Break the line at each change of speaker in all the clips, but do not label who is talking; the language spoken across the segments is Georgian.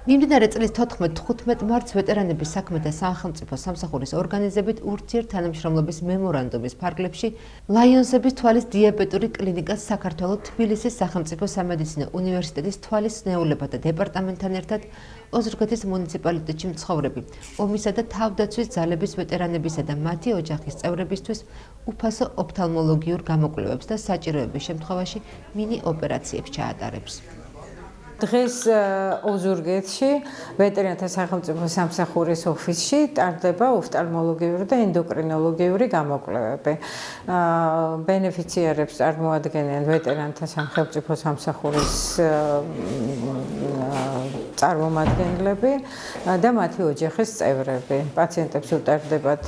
მიმდინარე წლის 14-15 მარტს ვეტერანების საქმეთა სახელმწიფო სამსახურის ორგანიზებით ურთიერთთანამშრომლობის მემორანდუმის ფარგლებში ლაიონსების თვალის დიაბეტური კლინიკას საქართველოს თბილისის სახელმწიფო სამედიცინო უნივერსიტეტის თვალის სნეულებათა დეპარტამენტთან ერთად ოზურგეთის მუნიციპალიტეტში მცხოვრები ომისა და თავდაცვის ძალების ვეტერანებისა და მათი ოჯახის წევრებისთვის უფასო ოფთალმოლოგიურ გამოკვლევებს და საჭიროების შემთხვევაში მინი ოპერაციებს ჩაატარებს.
დღეს ოზურგეთში ვეტერანთა სახელმწიფო სამსახურის ოფისში ტარდება ოფთალმოლოგიური და ენდოკრინოლოგიური გამოკვლევები. ბენეფიციარებს წარმოადგენენ ვეტერანთა სახელმწიფო სამსახურის წარმომადგენლები და მათი ოჯახის წევრები. პაციენტებს უტარდებათ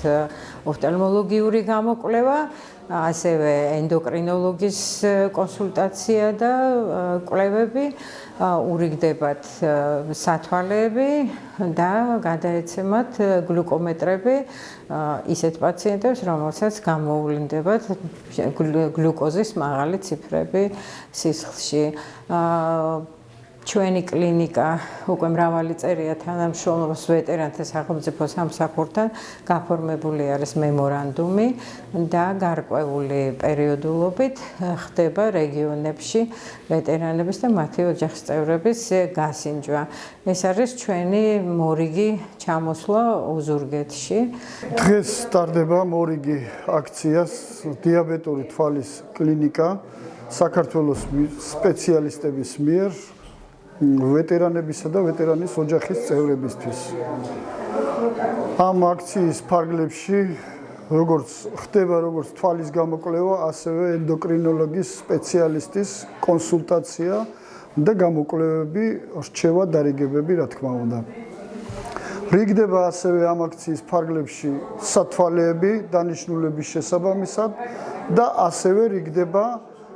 ოფთალმოლოგიური გამოკვლევა, ასევე ენდოკრინოლოგის კონსულტაცია და კვლევები, ურიგდებათ სათვალეები და გადაეცემათ გლუკომეტრები ისეთ პაციენტებს, რომელსაც გამოუვლინდებათ გლუკოზის მაღალი ციფრები სისხლში. ჩვენი კლინიკა უკვე მრავალი წელია თანამშრომლობს ვეტერანთა სახელმწიფო სამსახურთან, გაფორმებული არის მემორანდუმი და გარკვეული პერიოდულობით ხდება რეგიონებში ვეტერანების და მათი ოჯახის წევრების გასინჯვა. ეს არის ჩვენი მორიგი ჩამოსვლა ოზურგეთში.
დღეს ტარდება მორიგი აქციას დიაბეტური თვალის კლინიკა საქართველოს სპეციალისტების მიერ ვეტერანებისა და ვეტერანის ოჯახის წევრებისთვის. ამ აქციის ფარგლებში როგორც ხდება როგორც თვალის გამოკვლევა, ასევე ენდოკრინოლოგის სპეციალისტის კონსულტაცია და გამოკვლევები, რჩევა დარიგებები, რა თქმა უნდა. რიგდება ასევე ამ აქციის ფარგლებში სათვალეები დანიშნულების შესაბამისად და ასევე რიგდება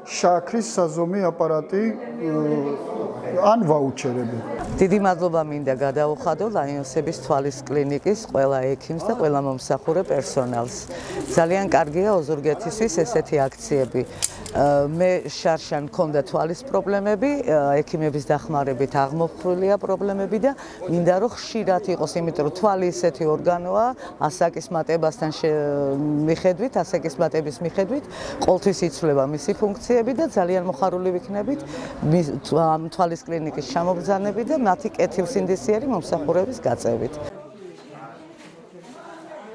შაქრის საზომი აპარატი ან ვაუჩერები.
დიდი მადლობა მინდა გადაუხადო ლაიონსების თვალის კლინიკის ყველა ექიმს და ყველა მომსახურე პერსონალს. ძალიან კარგია ოზურგეთისთვის ესეთი აქციები. მე შარშან მქონდა თვალის პრობლემები, ექიმების დახმარებით აღმოფხვრილია პრობლემები და მინდა რომ ხშირად იყოს, იმიტომ რომ თვალი ისეთი ორგანოა, ასაკის მატებასთან მიხედვით, ასაკის მატების მიხედვით, ყოველთვის იცვლება მისი ფუნქციები და ძალიან მოხარული ვიქნებით თვალის კლინიკის ჩამობრძანებით და მათი კეთილსინდისიერი მომსახურების გაწევით.